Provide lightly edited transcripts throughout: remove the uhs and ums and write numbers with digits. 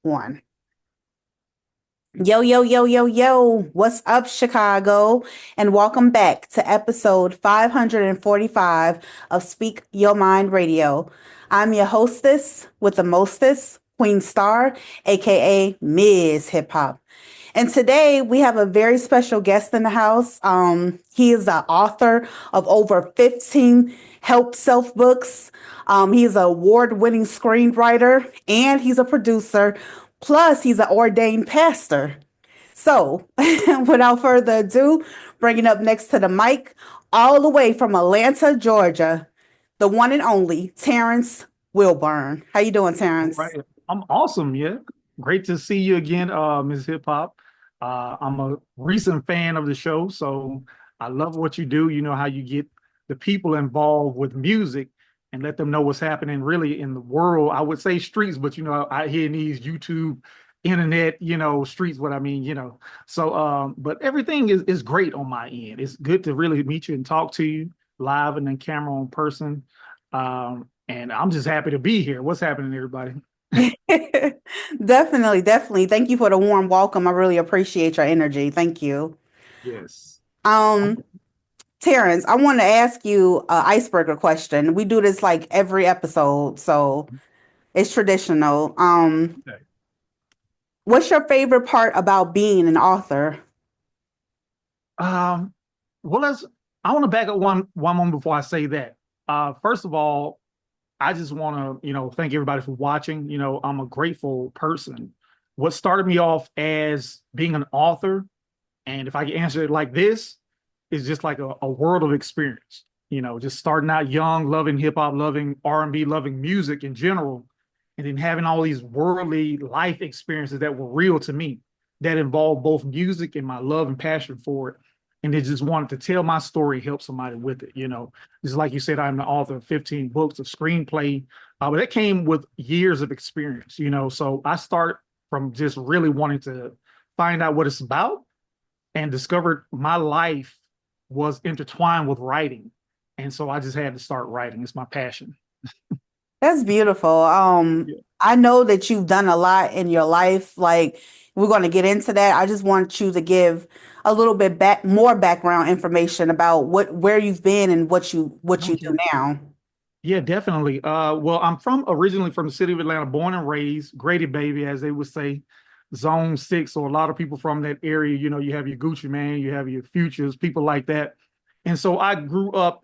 One. Yo, yo, yo, yo, yo. What's up, Chicago? And welcome back to episode 545 of Speak Your Mind Radio. I'm your hostess with the mostest, Queen Star, aka Ms. Hip Hop. And today we have a very special guest in the house. He is the author of over 15 help self books. He's an award-winning screenwriter and he's a producer. Plus, he's an ordained pastor. So, without further ado, bringing up next to the mic, all the way from Atlanta, Georgia, the one and only Terrance Wilburn. How you doing, All Terrance? right. I'm awesome. Yeah. Great to see you again, Ms. Hip Hop. I'm a recent fan of the show, so I love what you do. You know how you get the people involved with music and let them know what's happening really in the world. I would say streets, but out here in these YouTube, internet, streets, what I mean, So but everything is great on my end. It's good to really meet you and talk to you live and then camera on person. And I'm just happy to be here. What's happening, everybody? Definitely, definitely. Thank you for the warm welcome. I really appreciate your energy. Thank you. Yes. Um, Terrence, I want to ask you an icebreaker question. We do this like every episode, so it's traditional. Okay. What's your favorite part about being an author? Um, well, I want to back up one moment before I say that. First of all, I just want to, thank everybody for watching. I'm a grateful person. What started me off as being an author, and if I can answer it like this, is just like a world of experience. Just starting out young, loving hip hop, loving R&B, loving music in general, and then having all these worldly life experiences that were real to me, that involved both music and my love and passion for it. And they just wanted to tell my story, help somebody with it. Just like you said, I'm the author of 15 books of screenplay, but that came with years of experience. So I start from just really wanting to find out what it's about and discovered my life was intertwined with writing. And so I just had to start writing. It's my passion. That's beautiful. Yeah. I know that you've done a lot in your life. Like, we're going to get into that. I just want you to give a little bit more background information about where you've been and what you do Okay. now. Yeah, definitely. Well, I'm originally from the city of Atlanta, born and raised, Grady baby, as they would say, Zone 6. So a lot of people from that area, you have your Gucci Man, you have your Futures, people like that. And so I grew up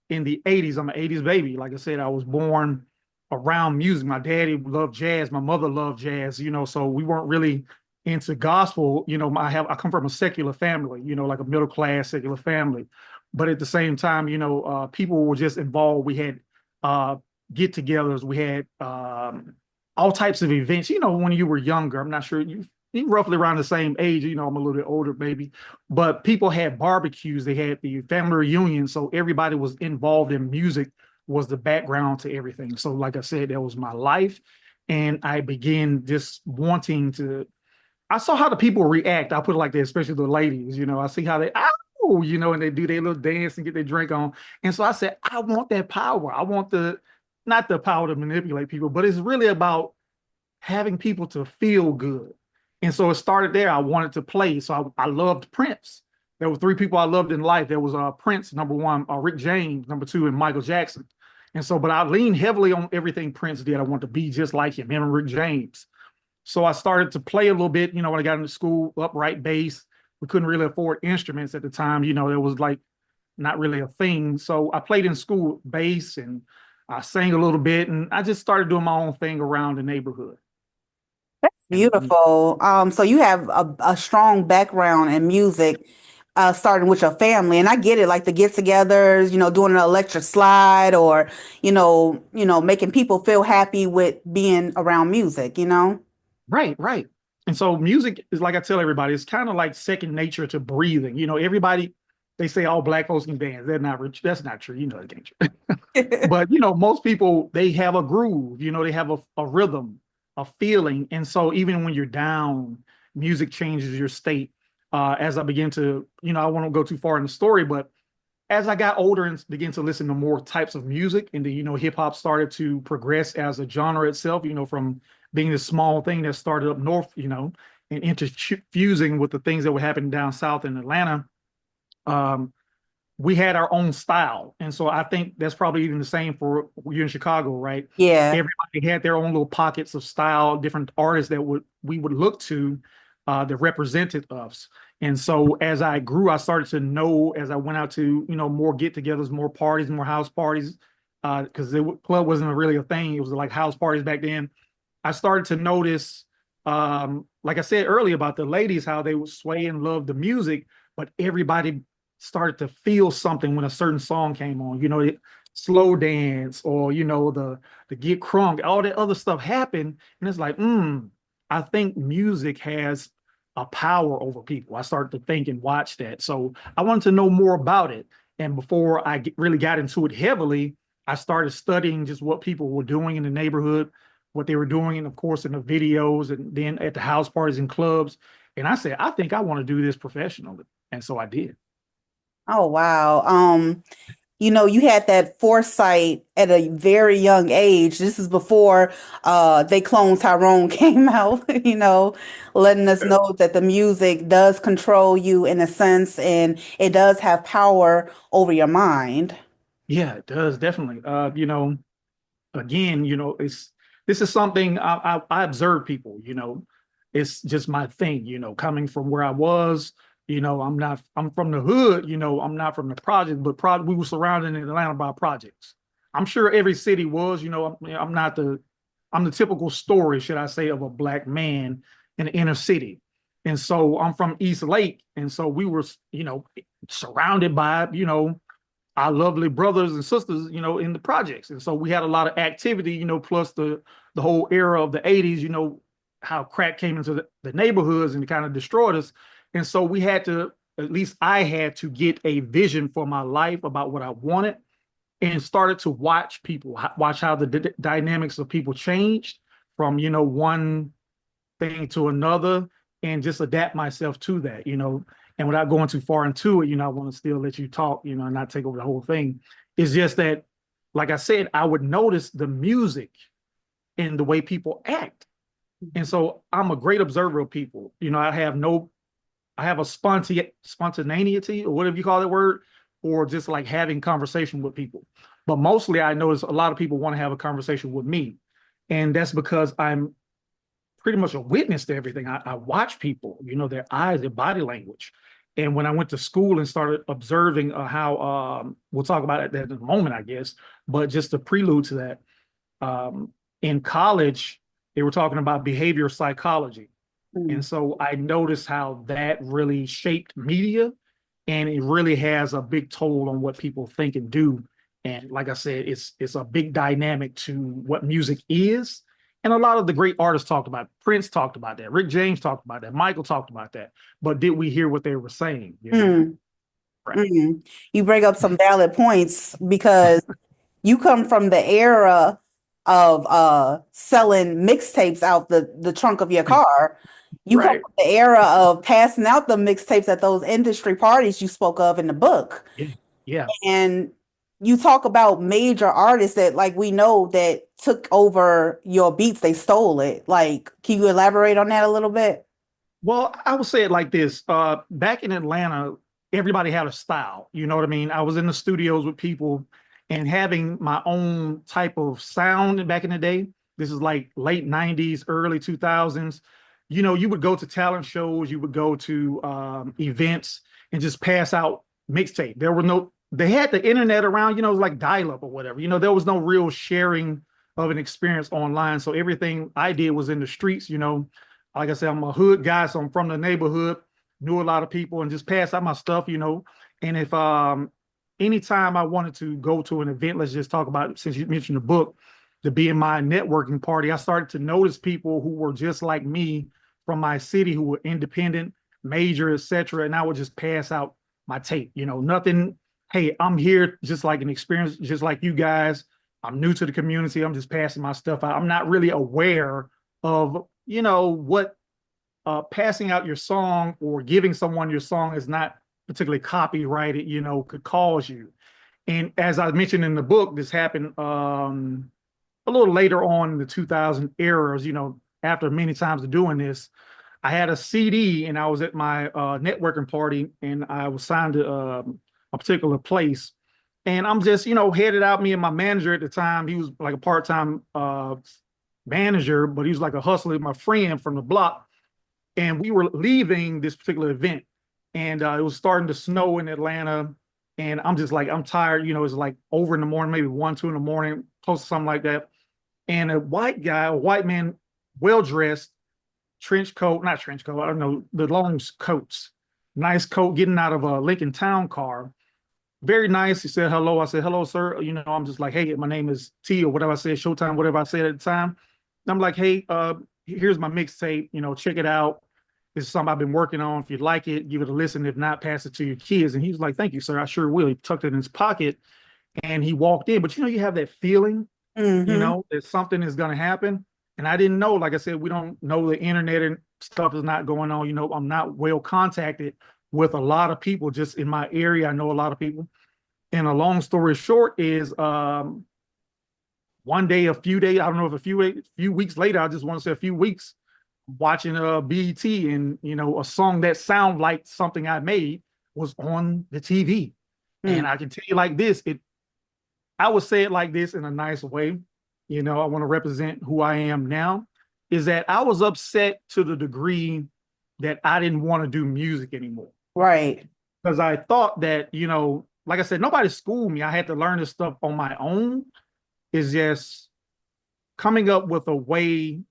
in the 80s. I'm an 80s baby. Like I said, I was born around music. My daddy loved jazz, my mother loved jazz, so we weren't really into gospel. I come from a secular family, like a middle class secular family. But at the same time, people were just involved. We had uh, get-togethers. We had all types of events. When you were younger, I'm not sure you roughly around the same age. I'm a little bit older, maybe, but people had barbecues. They had the family reunion, so everybody was involved in music. Was the background to everything. So, like I said, that was my life, and I began just wanting to. I saw how the people react. I put it like that, especially the ladies. I see how they and they do their little dance and get their drink on. And so I said, I want that power. I want not the power to manipulate people, but it's really about having people to feel good. And so it started there. I wanted to play. So I loved Prince. There were three people I loved in life. There was Prince, number one, Rick James, number two, and Michael Jackson. And so, but I leaned heavily on everything Prince did. I want to be just like him and Rick James. So I started to play a little bit, when I got into school, upright bass. We couldn't really afford instruments at the time, there was like not really a thing. So I played in school bass and I sang a little bit and I just started doing my own thing around the neighborhood. And Beautiful. So you have a strong background in music, starting with your family, and I get it, like the get-togethers, doing an electric slide, or making people feel happy with being around music. right, right. And so music is like I tell everybody, it's kind of like second nature to breathing. Everybody they say all black folks can dance. They're not rich. That's not true. That ain't true. But most people they have a groove, they have a rhythm, a feeling. And so even when you're down, music changes your state. As I begin to, I won't go too far in the story, but as I got older and began to listen to more types of music, and then hip hop started to progress as a genre itself, from being this small thing that started up north, and interfusing with the things that were happening down south in Atlanta. Um, we had our own style. And so I think that's probably even the same for you in Chicago, right? Yeah. Everybody had their own little pockets of style, different artists that we would look to that represented us. And so as I grew, I started to know as I went out to, more get-togethers, more parties, more house parties, because the club wasn't really a thing. It was like house parties back then. I started to notice, like I said earlier about the ladies, how they would sway and love the music, but everybody started to feel something when a certain song came on, slow dance or, the get crunk, all that other stuff happened. And it's like, I think music has a power over people. I started to think and watch that. So I wanted to know more about it. And before I really got into it heavily, I started studying just what people were doing in the neighborhood, what they were doing, and of course in the videos and then at the house parties and clubs. And I said, I think I want to do this professionally. And so I did. Oh, wow. You had that foresight at a very young age. This is before They Clone Tyrone came out, letting us know that the music does control you in a sense and it does have power over your mind. Yeah, it does definitely. Again, it's this is something I observe people, it's just my thing, coming from where I was, I'm from the hood, I'm not from the project, but we were surrounded in Atlanta by projects. I'm sure every city was, I'm the typical story, should I say, of a black man in the inner city. And so I'm from East Lake. And so we were, surrounded by, our lovely brothers and sisters, in the projects. And so we had a lot of activity, plus the whole era of the 80s, how crack came into the neighborhoods and kind of destroyed us. And so we had to, at least I had to get a vision for my life about what I wanted and started to watch people, watch how the dynamics of people changed from, one thing to another and just adapt myself to that, and without going too far into it, I want to still let you talk, and not take over the whole thing. It's just that, like I said, I would notice the music and the way people act. And so I'm a great observer of people. I have a spontaneity or whatever you call that word, or just like having conversation with people. But mostly I notice a lot of people want to have a conversation with me. And that's because I'm pretty much a witness to everything. I watch people, their eyes, their body language. And when I went to school and started observing how, we'll talk about it in a moment, I guess, but just a prelude to that, in college, they were talking about behavioral psychology. Mm. And so I noticed how that really shaped media and it really has a big toll on what people think and do. And like I said, it's a big dynamic to what music is. And a lot of the great artists talked about it. Prince talked about that. Rick James talked about that. Michael talked about that. But did we hear what they were saying? Mm. Right. Mm. You bring up some valid points because you come from the era of selling mixtapes out the trunk of your car. You come Right. from the era of passing out the mixtapes at those industry parties you spoke of in the book. Yeah. Yeah. And you talk about major artists that like we know that took over your beats, they stole it. Like, can you elaborate on that a little bit? Well, I would say it like this. Back in Atlanta, everybody had a style. You know what I mean? I was in the studios with people and having my own type of sound back in the day. This is like late 90s, early 2000s. You would go to talent shows, you would go to events and just pass out mixtape. They had the internet around, it was like dial up or whatever. There was no real sharing of an experience online. So everything I did was in the streets, like I said, I'm a hood guy, so I'm from the neighborhood, knew a lot of people, and just passed out my stuff, And if anytime I wanted to go to an event, let's just talk about, since you mentioned the book, to be in my networking party, I started to notice people who were just like me from my city, who were independent, major, etc. And I would just pass out my tape, nothing. Hey, I'm here just like an experience, just like you guys. I'm new to the community. I'm just passing my stuff out. I'm not really aware of what passing out your song or giving someone your song is not particularly copyrighted, could cause you. And as I mentioned in the book, this happened a little later on in the 2000 eras, after many times of doing this, I had a CD and I was at my networking party and I was signed to a particular place. And I'm just, headed out. Me and my manager at the time, he was like a part-time manager, but he was like a hustler, my friend from the block. And we were leaving this particular event. And it was starting to snow in Atlanta. And I'm just like, I'm tired. It's like over in the morning, maybe 1, 2 in the morning, close to something like that. And a white guy, a white man, well dressed, trench coat, not trench coat, I don't know, the long coats, nice coat, getting out of a Lincoln Town car. Very nice. He said hello. I said, hello, sir. I'm just like, hey, my name is T or whatever I said, Showtime, whatever I said at the time. And I'm like, hey, here's my mixtape, check it out. This is something I've been working on. If you like it, give it a listen. If not, pass it to your kids. And he was like, thank you, sir. I sure will. He tucked it in his pocket and he walked in. But you have that feeling, Mm-hmm. that something is going to happen. And I didn't know, like I said, we don't know the internet and stuff is not going on. I'm not well contacted with a lot of people just in my area. I know a lot of people. And a long story short is one day, a few days, I don't know if few weeks later, I just want to say a few weeks, watching BET and a song that sounded like something I made was on the TV. And Mm. I can tell you like this, I would say it like this in a nice way. I want to represent who I am now, is that I was upset to the degree that I didn't want to do music anymore. Right. Because I thought that, like I said, nobody schooled me. I had to learn this stuff on my own. Is just coming up with a way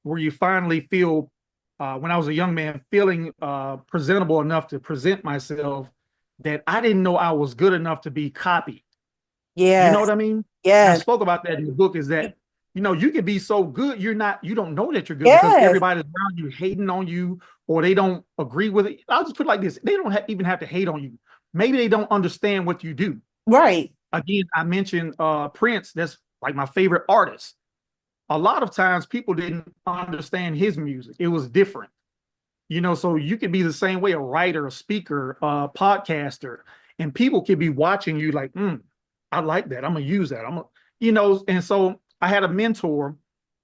where you finally feel, when I was a young man, feeling presentable enough to present myself, that I didn't know I was good enough to be copied. You know Yes. what I mean? And I Yes. spoke about that in the book, is that, you can be so good, you don't know that you're good because Yes. everybody's around you hating on you or they don't agree with it. I'll just put it like this. They don't even have to hate on you. Maybe they don't understand what you do. Right. Again, I mentioned Prince. That's like my favorite artist. A lot of times people didn't understand his music. It was different. So you could be the same way, a writer, a speaker, a podcaster, and people could be watching you like, I like that. I'm gonna use that. And so I had a mentor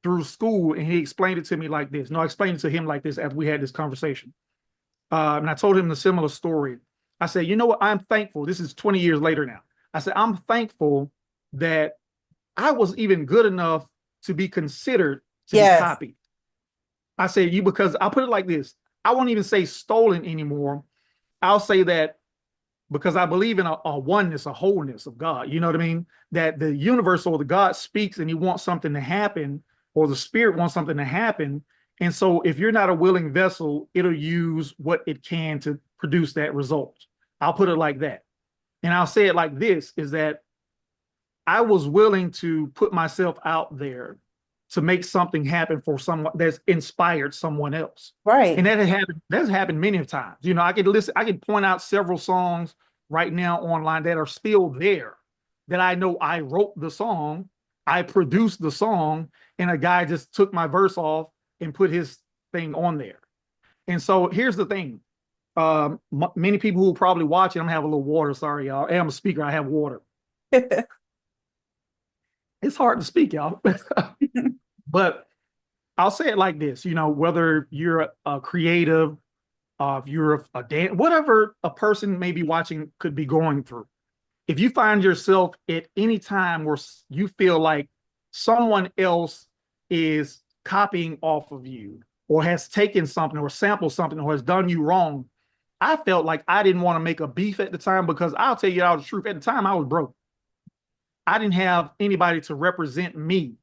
through school, and he explained it to me like this. No, I explained it to him like this after we had this conversation. And I told him the similar story. I said, you know what? I'm thankful. This is 20 years later now. I said, I'm thankful that I was even good enough to be considered to be Yes. copied. I said, because I'll put it like this. I won't even say stolen anymore. I'll say that because I believe in a oneness, a wholeness of God. You know what I mean? That the universe or the God speaks and he wants something to happen, or the spirit wants something to happen. And so if you're not a willing vessel, it'll use what it can to produce that result. I'll put it like that. And I'll say it like this, is that I was willing to put myself out there to make something happen for someone that's inspired someone else. And Right. that had happened, that's happened many times. I could point out several songs right now online that are still there, that I know I wrote the song, I produced the song, and a guy just took my verse off and put his thing on there. And so here's the thing. Many people who are probably watching, I'm gonna have a little water. Sorry, y'all. I'm a speaker. I have water. It's hard to speak, y'all. But I'll say it like this, whether you're a creative, if you're a dance, whatever a person may be watching could be going through. If you find yourself at any time where you feel like someone else is copying off of you or has taken something or sampled something or has done you wrong, I felt like I didn't want to make a beef at the time, because I'll tell you all the truth. At the time, I was broke. I didn't have anybody to represent me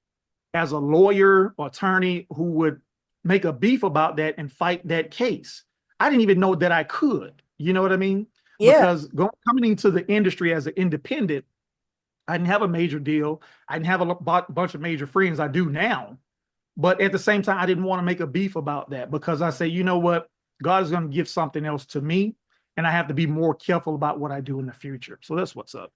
as a lawyer or attorney who would make a beef about that and fight that case. I didn't even know that I could. You know what I mean? Yeah. Because coming into the industry as an independent, I didn't have a major deal. I didn't have a bunch of major friends. I do now. But at the same time, I didn't want to make a beef about that, because I say, you know what? God is going to give something else to me, and I have to be more careful about what I do in the future. So that's what's up.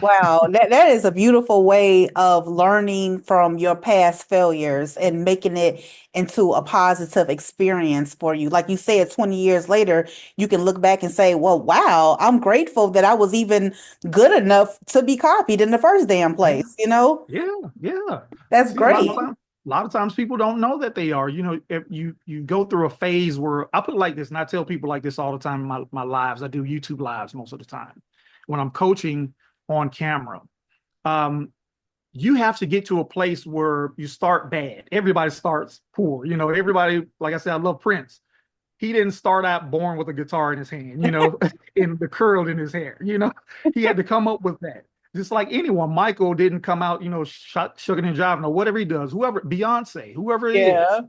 Wow, that is a beautiful way of learning from your past failures and making it into a positive experience for you. Like you said, 20 years later, you can look back and say, well, wow, I'm grateful that I was even good enough to be copied in the first damn Yeah, place, you know? yeah, yeah. That's See, great. a lot of times people don't know that they are. You know, if you go through a phase where I put it like this, and I tell people like this all the time in my lives. I do YouTube lives most of the time when I'm coaching on camera. Um, you have to get to a place where you start bad. Everybody starts poor. You know, everybody, like I said, I love Prince. He didn't start out born with a guitar in his hand, you know, in the curl in his hair, you know. He had to come up with that. Just like anyone, Michael didn't come out, you know, shucking and jiving or whatever he does, whoever, Beyonce, whoever it is. Yeah.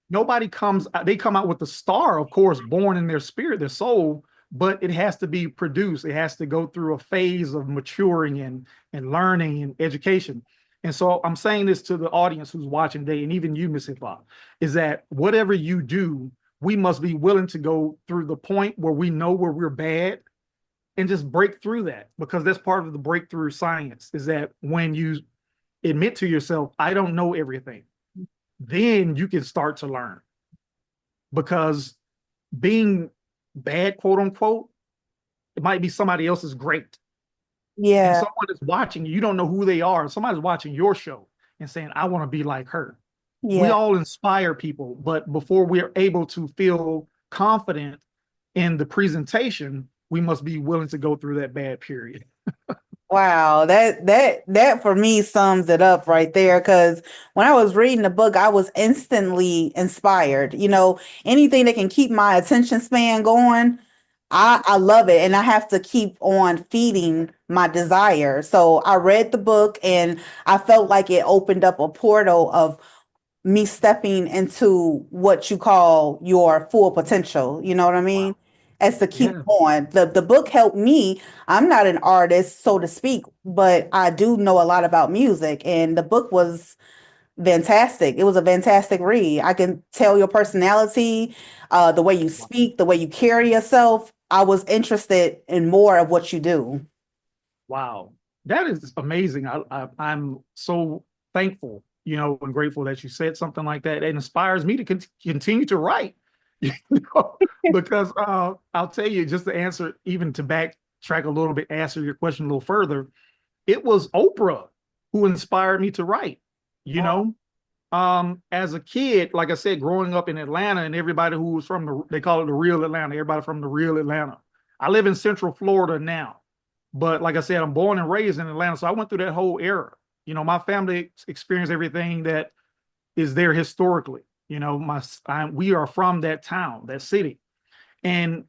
Nobody comes, they come out with the star, of course, born in their spirit, their soul, but it has to be produced. It has to go through a phase of maturing and learning and education. And so I'm saying this to the audience who's watching today, and even you, Mzhiphop, is that whatever you do, we must be willing to go through the point where we know where we're bad and just break through that, because that's part of the breakthrough science, is that when you admit to yourself, I don't know everything, then you can start to learn, because being bad, quote unquote, it might be somebody else's great. And Yeah. someone is watching you, you don't know who they are. Somebody's watching your show and saying, I want to be like her. We Yeah. all inspire people, but before we're able to feel confident in the presentation, we must be willing to go through that bad period. Wow, that for me sums it up right there. Because when I was reading the book, I was instantly inspired. You know, anything that can keep my attention span going, I love it, and I have to keep on feeding my desire. So I read the book, and I felt like it opened up a portal of me stepping into what you call your full potential. You know what I mean? Wow. As to keep Yeah. going. The book helped me. I'm not an artist, so to speak, but I do know a lot about music, and the book was fantastic. It was a fantastic read. I can tell your personality, the way you speak, the way you carry yourself. I was interested in more of what you do. Wow. That is amazing. I'm so thankful, you know, and grateful that you said something like that. It inspires me to continue to write, you know, because I'll tell you, just to answer, even to backtrack a little bit, answer your question a little further, it was Oprah who inspired me to write, you know. As a kid, like I said, growing up in Atlanta, and everybody who was from they call it the real Atlanta, everybody from the real Atlanta. I live in Central Florida now, but like I said, I'm born and raised in Atlanta, so I went through that whole era. You know, my family experienced everything that is there historically. You know, we are from that town, that city, and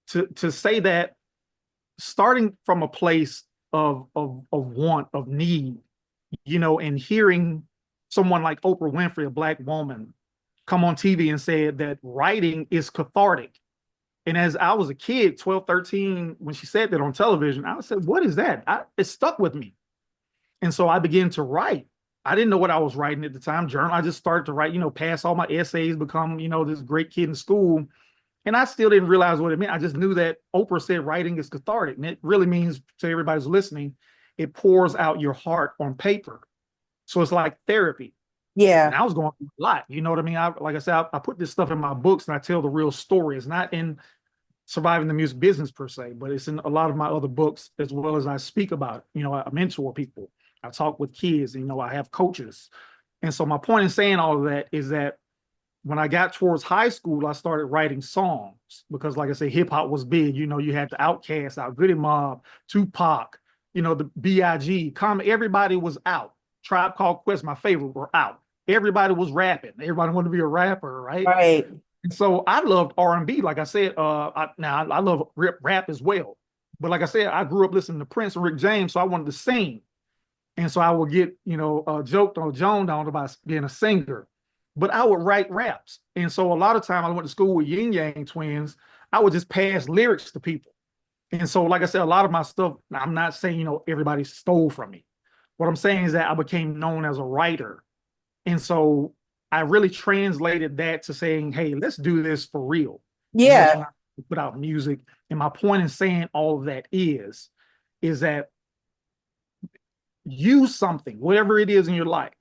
to say that, starting from a place of want, of need, you know, and hearing someone like Oprah Winfrey, a black woman, come on TV and said that writing is cathartic. And as I was a kid, 12, 13, when she said that on television, I said, what is that? It stuck with me. And so I began to write. I didn't know what I was writing at the time. Journal. I just started to write, you know, pass all my essays, become, you know, this great kid in school. And I still didn't realize what it meant. I just knew that Oprah said writing is cathartic. And it really means, to everybody who's listening, it pours out your heart on paper. So it's like therapy. And Yeah. I was going through a lot. You know what I mean? Like I said, I put this stuff in my books and I tell the real story. It's not in Surviving the Music Business per se, but it's in a lot of my other books, as well as I speak about it. You know, I mentor people. I talk with kids. And, you know, I have coaches. And so my point in saying all of that is that when I got towards high school, I started writing songs because, like I said, hip hop was big. You know, you had the Outkast out, Goody Mob, Tupac, you know, the B.I.G., Common. Everybody was out. Tribe Called Quest, my favorite, were out. Everybody was rapping. Everybody wanted to be a rapper, right? Right. And so I loved R&B. Like I said, I love rap as well. But like I said, I grew up listening to Prince and Rick James, so I wanted to sing. And so I would get, you know, joked on, joned on about being a singer. But I would write raps. And so a lot of time I went to school with Yin Yang twins. I would just pass lyrics to people. And so, like I said, a lot of my stuff, I'm not saying, you know, everybody stole from me. What I'm saying is that I became known as a writer. And so I really translated that to saying, hey, let's do this for real. And that's Yeah. when I put out music. And my point in saying all of that is that use something, whatever it is in your life,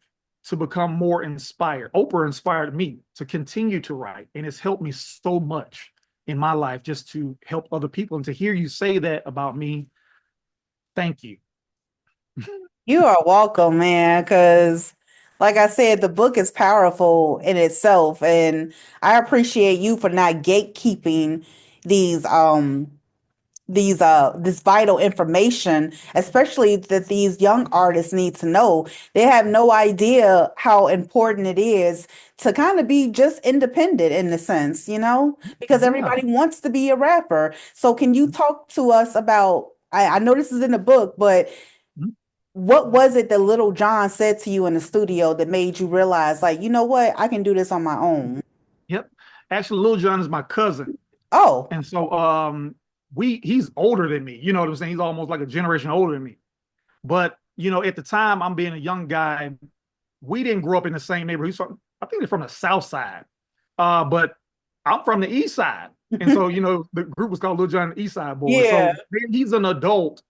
to become more inspired. Oprah inspired me to continue to write, and it's helped me so much in my life just to help other people. And to hear you say that about me, thank you. You are welcome, man, because like I said, the book is powerful in itself, and I appreciate you for not gatekeeping these this vital information, especially that these young artists need to know. They have no idea how important it is to kind of be just independent in the sense, because Yeah. everybody wants to be a rapper. So can you talk to us about, I know this is in the book, but what was it that Little John said to you in the studio that made you realize, like, you know what, I can do this on my own? Yep. Actually, Lil Jon is my cousin. Oh, And so he's older than me. You know what I'm saying? He's almost like a generation older than me. But at the time, I'm being a young guy. We didn't grow up in the same neighborhood. I think they're from the South Side, but I'm from the East Side, and so the group was called Lil Jon and the East Side Boys. yeah. So he's an adult.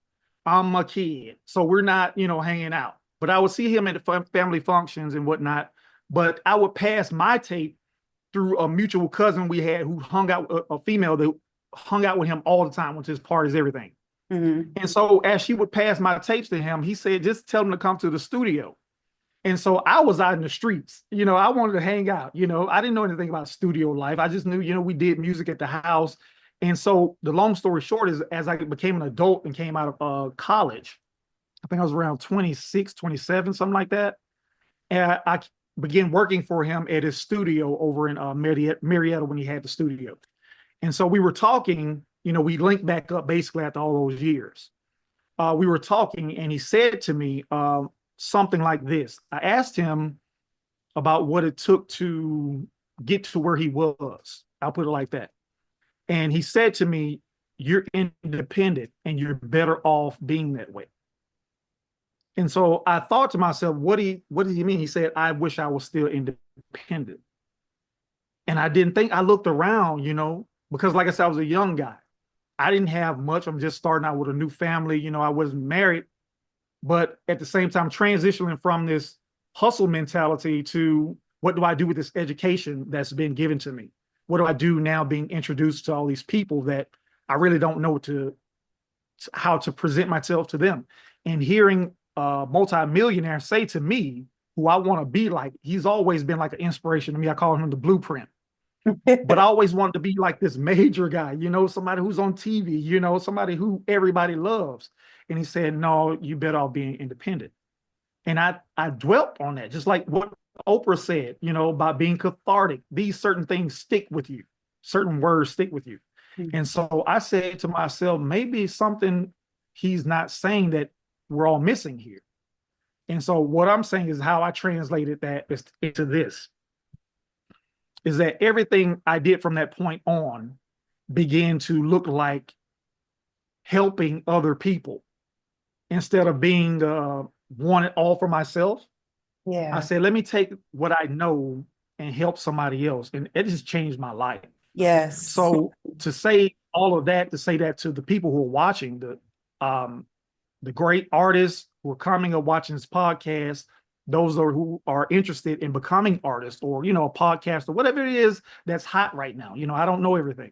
I'm a kid, so we're not hanging out. But I would see him at the family functions and whatnot. But I would pass my tape through a mutual cousin we had who hung out, a female that hung out with him all the time, went to his parties, everything. Hmm. And so as she would pass my tapes to him, he said, just tell him to come to the studio. And so I was out in the streets. I wanted to hang out. I didn't know anything about studio life. I just knew, we did music at the house. And so the long story short is, as I became an adult and came out of college, I think I was around 26, 27, something like that. And I began working for him at his studio over in Marietta when he had the studio. And so we were talking, we linked back up basically after all those years. We were talking, and he said to me something like this. I asked him about what it took to get to where he was. I'll put it like that. And he said to me, "You're independent and you're better off being that way." And so I thought to myself, what did he mean? He said, "I wish I was still independent." And I didn't think, I looked around, because like I said, I was a young guy. I didn't have much. I'm just starting out with a new family. I wasn't married, but at the same time, transitioning from this hustle mentality to what do I do with this education that's been given to me? What do I do now being introduced to all these people that I really don't know how to present myself to them? And hearing a multimillionaire say to me, who I want to be like, he's always been like an inspiration to me. I call him the blueprint. But I always wanted to be like this major guy, somebody who's on TV, somebody who everybody loves. And he said, "No, you better off being independent." And I dwelt on that, just like what Oprah said, about being cathartic. These certain things stick with you, certain words stick with you. And so I said to myself, maybe something he's not saying that we're all missing here. And so what I'm saying is how I translated that into this is that everything I did from that point on began to look like helping other people instead of being wanted all for myself. I Yeah. said, let me take what I know and help somebody else. And it just changed my life. Yes. So to say all of that, to say that to the people who are watching, the great artists who are coming or watching this podcast, those who are interested in becoming artists or, a podcast or whatever it is that's hot right now. I don't know everything.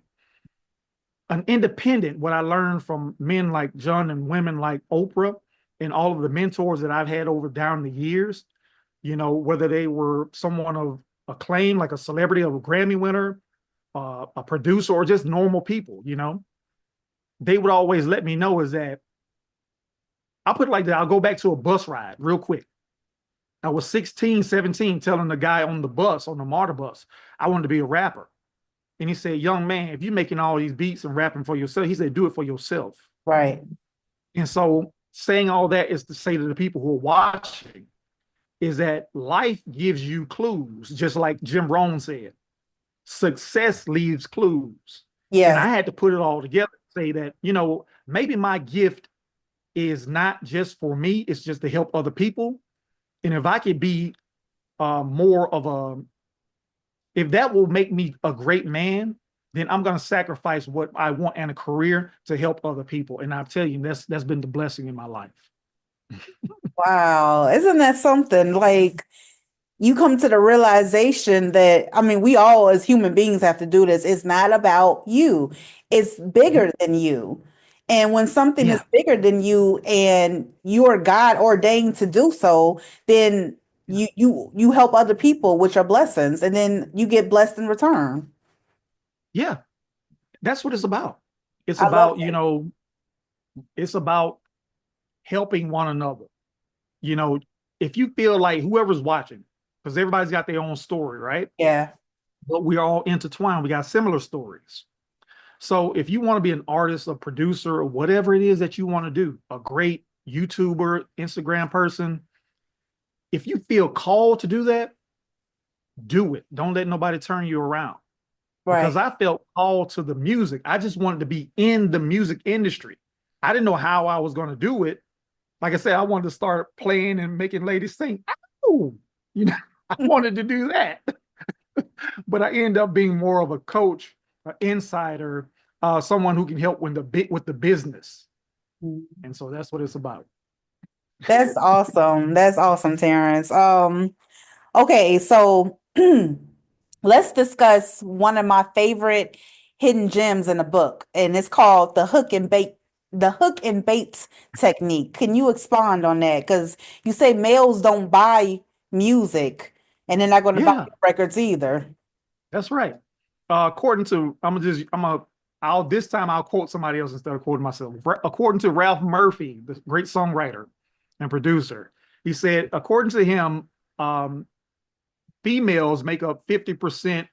An independent, what I learned from men like John and women like Oprah and all of the mentors that I've had over down the years, whether they were someone of acclaim, like a celebrity of a Grammy winner, a producer, or just normal people, they would always let me know is that I'll put it like that. I'll go back to a bus ride real quick. I was 16, 17, telling the guy on the bus, on the MARTA bus, I wanted to be a rapper. And he said, "Young man, if you're making all these beats and rapping for yourself," he said, "do it for yourself." Right. And so saying all that is to say to the people who are watching is that life gives you clues, just like Jim Rohn said, success leaves clues. And Yes. I had to put it all together, say that, maybe my gift is not just for me, it's just to help other people. And if I could be more of if that will make me a great man, then I'm going to sacrifice what I want in a career to help other people. And I'll tell you, that's been the blessing in my life. Wow. Isn't that something? Like you come to the realization that, I mean, we all as human beings have to do this. It's not about you. It's bigger than you. And when something is Yeah, bigger than you and you are God ordained to do so, then you help other people, which are blessings, and then you get blessed in return. yeah, that's what it's about. It's I love about, it's about helping one another. You know, if you feel like whoever's watching, because everybody's got their own story, right? Yeah. But we're all intertwined. We got similar stories. So if you want to be an artist, a producer, or whatever it is that you want to do, a great YouTuber, Instagram person, if you feel called to do that, do it. Don't let nobody turn you around. Because Right. I felt called to the music. I just wanted to be in the music industry. I didn't know how I was going to do it. Like I said, I wanted to start playing and making ladies sing. Oh, you know, I wanted to do that. But I end up being more of a coach, an insider, someone who can help with the business. And so that's what it's about. That's awesome. That's awesome, Terrance. Okay, so let's discuss one of my favorite hidden gems in the book, and it's called the hook and bait technique. Can you expand on that? Because you say males don't buy music, and they're not going to buy Yeah, records either. that's right. According to, I'll this time I'll quote somebody else instead of quoting myself. According to Ralph Murphy, the great songwriter and producer, he said, according to him, um, females make up 50%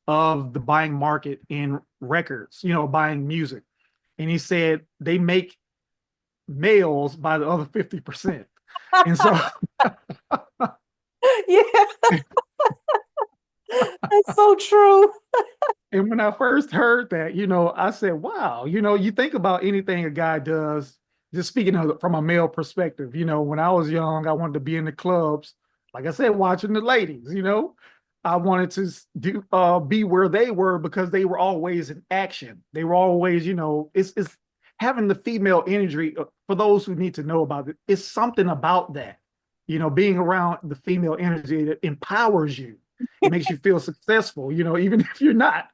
of the buying market in records, buying music. And he said they make males by the other 50%. And so Yeah, that's so true. and when I first heard that, I said, wow, you think about anything a guy does, just speaking from a male perspective, when I was young, I wanted to be in the clubs, like I said, watching the ladies. I wanted to be where they were because they were always in action. They were always, it's having the female energy. For those who need to know about it, it's something about that, being around the female energy that empowers you. It makes you feel successful, even if you're not.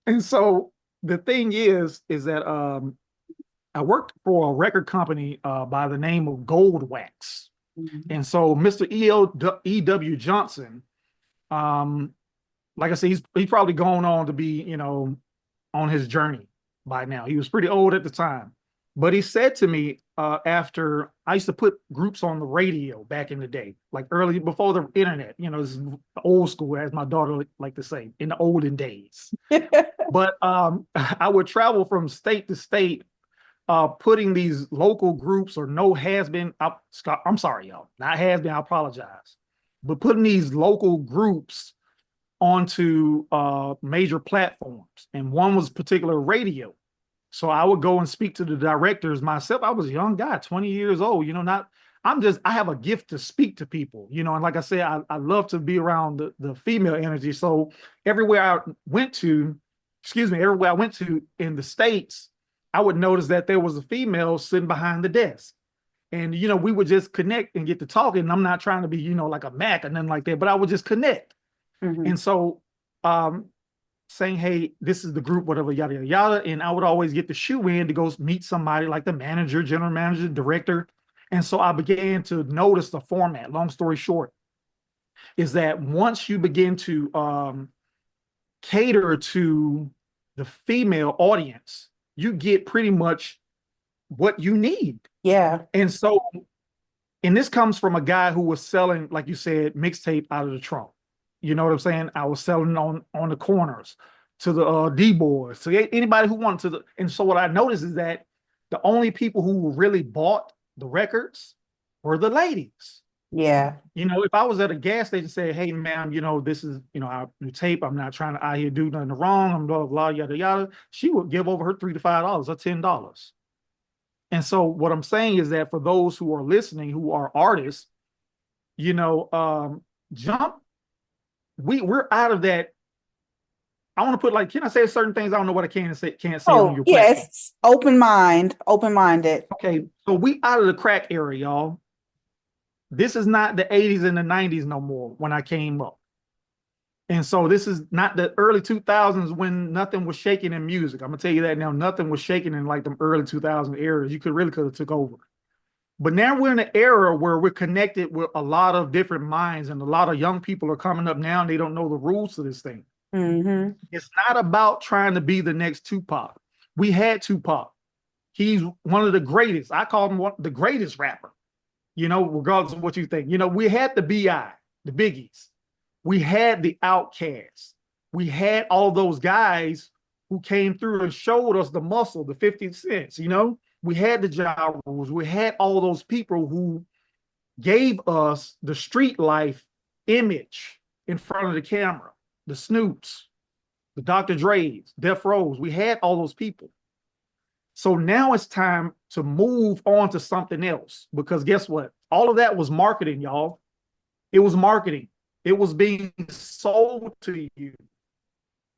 And so the thing is that I worked for a record company by the name of Gold Wax. Mhm. And so Mr. E.W. Johnson, um, like I said, he's probably gone on to be, on his journey by now. He was pretty old at the time. But he said to me after I used to put groups on the radio back in the day, like early before the internet, this is old school, as my daughter like to say, in the olden days. But I would travel from state to state, putting these local groups or no has been. I'm sorry, y'all, not has been. I apologize, but putting these local groups onto major platforms, and one was particular radio. So I would go and speak to the directors myself. I was a young guy, 20 years old, not, I have a gift to speak to people, and like I said, I love to be around the female energy. So everywhere I went to, everywhere I went to in the States, I would notice that there was a female sitting behind the desk. And, we would just connect and get to talking. And I'm not trying to be, like a Mac and nothing like that, but I would just connect. Mhm. And so um, saying, hey, this is the group, whatever, yada, yada, yada. And I would always get the shoe in to go meet somebody like the manager, general manager, director. And so I began to notice the format. Long story short, is that once you begin to cater to the female audience, you get pretty much what you need. Yeah. And so, and this comes from a guy who was selling, like you said, mixtape out of the trunk. You know what I'm saying? I was selling on the corners to the D boys, to anybody who wanted to. And so what I noticed is that the only people who really bought the records were the ladies. Yeah. If I was at a gas station, say, "Hey, ma'am, this is our new tape. I'm not trying to out here do nothing wrong. I'm blah blah blah yada yada." She would give over her $3 to $5 or $10. And so what I'm saying is that for those who are listening, who are artists, you know, jump. We're out of that I want to put like, can I say certain things? I don't know what I can and say can't say on Oh, your platform. yes. Open mind, open minded. Okay, so we out of the crack era, y'all. This is not the 80s and the 90s no more when I came up. And so this is not the early 2000s when nothing was shaking in music. I'm gonna tell you that now. Nothing was shaking in like the early 2000 eras. You could have took over. But now we're in an era where we're connected with a lot of different minds, and a lot of young people are coming up now and they don't know the rules to this thing. Mm-hmm. It's not about trying to be the next Tupac. We had Tupac. He's one of the greatest. I call him the greatest rapper, regardless of what you think. We had the B.I., the Biggies. We had the Outcasts. We had all those guys who came through and showed us the muscle, the 50 cents, We had the Ja Rules. We had all those people who gave us the street life image in front of the camera, the Snoops, the Dr. Dre's, Death Rows. We had all those people. So now it's time to move on to something else, because guess what? All of that was marketing, y'all. It was marketing. It was being sold to you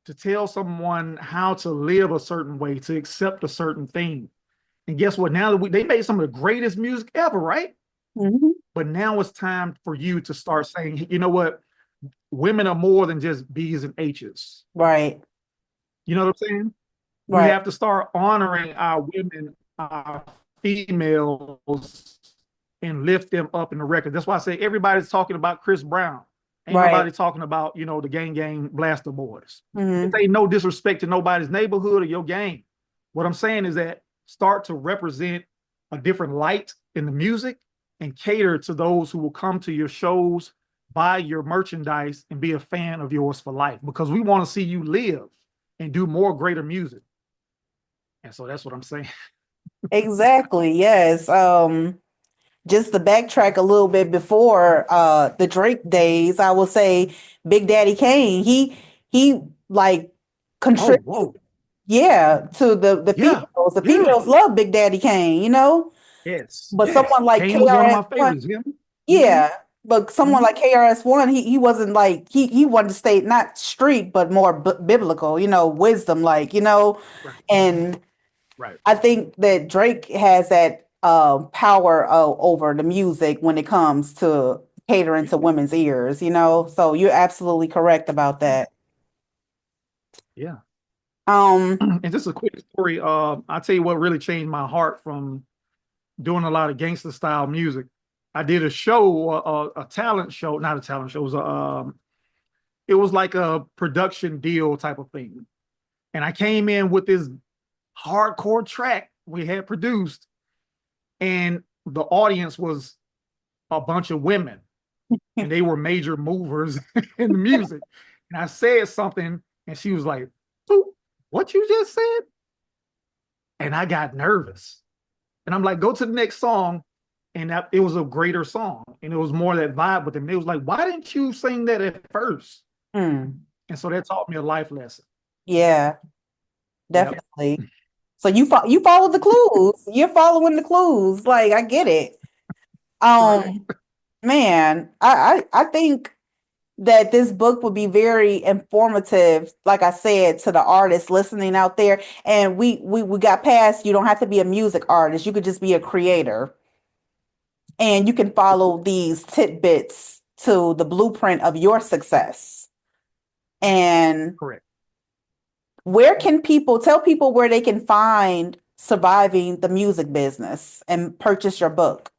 to tell someone how to live a certain way, to accept a certain thing. And guess what? Now that they made some of the greatest music ever, right? Mm-hmm. But now it's time for you to start saying, you know what? Women are more than just B's and H's. Right. You know what I'm saying? We Right. have to start honoring our women, our females, and lift them up in the record. That's why I say everybody's talking about Chris Brown. Ain't Right. nobody talking about, the gang blaster boys. It Mm-hmm. ain't no disrespect to nobody's neighborhood or your gang. What I'm saying is that start to represent a different light in the music and cater to those who will come to your shows, buy your merchandise, and be a fan of yours for life, because we want to see you live and do more greater music. And so that's what I'm saying. Exactly. Yes. Just to backtrack a little bit before the Drake days, I will say Big Daddy Kane, he like Oh, contributed, whoa. yeah, to the Yeah. females. The Yeah. females love Big Daddy Kane, Yes. but Yes. someone like Kane was one of my KRS-One, favorites. Him. Mm-hmm. yeah, but someone Mm-hmm. like KRS-One, he wasn't like he wanted to stay not street but more biblical, wisdom, Right. and Right. I think that Drake has that power over the music when it comes to catering Yeah. to women's ears. So you're absolutely correct about Yeah. that. Yeah. Um, And just a quick story. I'll tell you what really changed my heart from doing a lot of gangster style music. I did a show, a talent show, not a talent show. It was like a production deal type of thing. And I came in with this hardcore track we had produced, and the audience was a bunch of women, and they were major movers in the music. And I said something, and she was like, "What you just said?" And I got nervous. And I'm like, "Go to the next song." And it was a greater song, and it was more that vibe with them. It was like, "Why didn't you sing that at first?" hmm, And so that taught me a life lesson. yeah, Yep. definitely. So you follow the clues. You're following the clues. Like I get it. Right. Um, man, I think that this book would be very informative, like I said, to the artists listening out there. And we got past, you don't have to be a music artist. You could just be a creator. And you can follow these tidbits to the blueprint of your success. And Correct. where can people tell people where they can find Surviving the Music Business and purchase your book?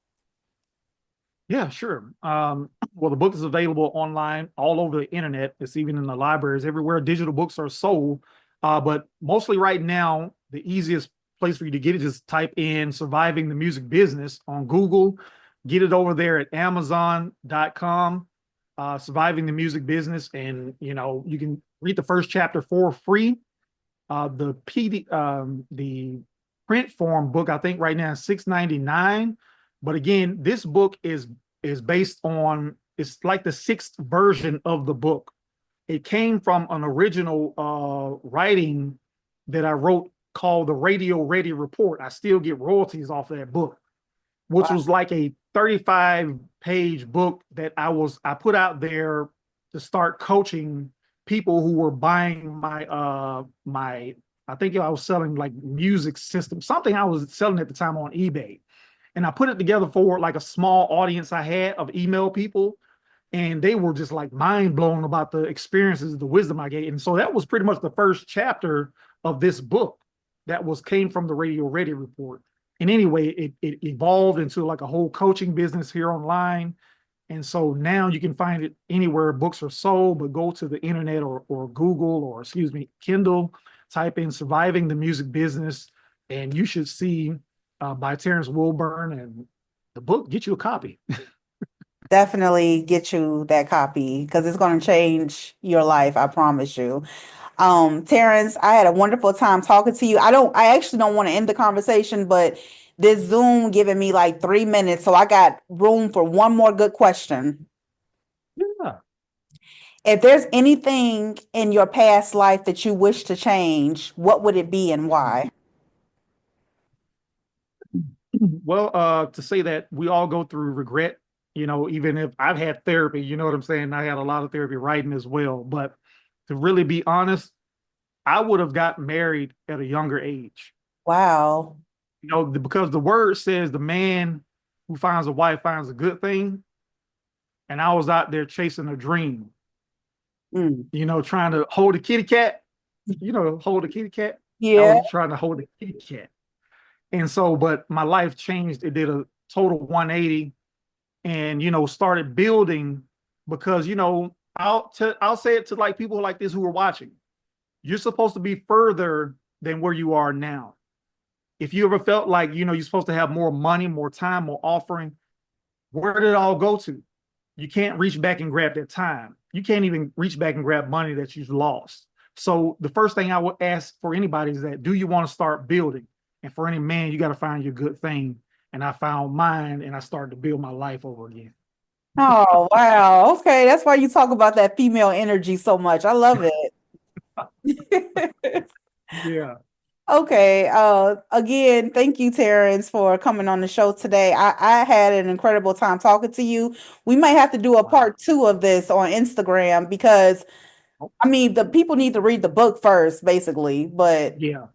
Yeah, sure. Well, the book is available online all over the internet. It's even in the libraries, everywhere digital books are sold. But mostly right now, the easiest place for you to get it is type in Surviving the Music Business on Google. Get it over there at Amazon.com, Surviving the Music Business. And, you can read the first chapter for free. The print form book, I think right now is $6.99. But again, this book is based on, it's like the sixth version of the book. It came from an original writing that I wrote called the Radio Ready Report. I still get royalties off that book, which was like a 35-page book that I put out there to start coaching people who were buying my I think I was selling like music system, something I was selling at the time on eBay. And I put it together for like a small audience I had of email people, and they were just like mind blown about the experiences, the wisdom I gave. And so that was pretty much the first chapter of this book that was came from the Radio Ready report. And anyway, it evolved into like a whole coaching business here online. And so now you can find it anywhere books are sold, but go to the internet or Google or excuse me, Kindle, type in Surviving the Music Business, and you should see by Terrance Wilburn, and the book, get you a copy. Definitely get you that copy because it's going to change your life. I promise you. Terrance, I had a wonderful time talking to you. I actually don't want to end the conversation, but this Zoom giving me like 3 minutes, so I got room for one more good question. Yeah. If there's anything in your past life that you wish to change, what would it be and why? Well, to say that we all go through regret, even if I've had therapy, you know what I'm saying? I had a lot of therapy writing as well. But to really be honest, I would have got married at a younger age. Wow. Because the word says the man who finds a wife finds a good thing. And I was out there chasing a dream, Mm. trying to hold a kitty cat, hold a kitty cat. I Yeah. was trying to hold a kitty cat. And so, but my life changed. It did a total 180 and, started building because, I'll say it to like people like this who are watching. You're supposed to be further than where you are now. If you ever felt like, you're supposed to have more money, more time, more offering, where did it all go to? You can't reach back and grab that time. You can't even reach back and grab money that you've lost. So the first thing I would ask for anybody is that, do you want to start building? And for any man, you got to find your good thing. And I found mine and I started to build my life over again. Oh, wow. Okay, that's why you talk about that female energy so much. I love it. Yeah. Okay. Again, thank you, Terrance, for coming on the show today. I had an incredible time talking to you. We might have to do a Wow. part 2 of this on Instagram because Oh, I mean the people need to read the book first, basically. But yeah.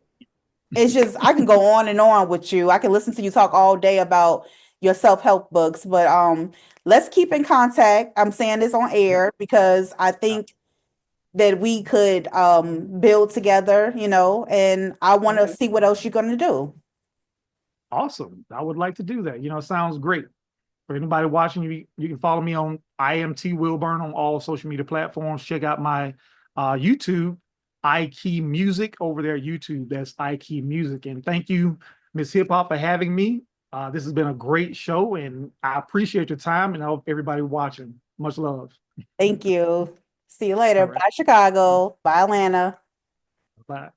it's just I can go on and on with you. I can listen to you talk all day about your self-help books, but let's keep in contact. I'm saying this on Yep. air because I think that we could build together, and I want to see what else you're going to do. Awesome. I would like to do that. It sounds great. For anybody watching, you can follow me on IMT Wilburn on all social media platforms. Check out my YouTube, iKey Music over there. YouTube, that's iKey Music. And thank you, Mzhiphop, for having me. This has been a great show, and I appreciate your time. And I hope everybody watching. Much love. Thank you. See you later. All right. Bye, Chicago. Bye, Atlanta. Bye.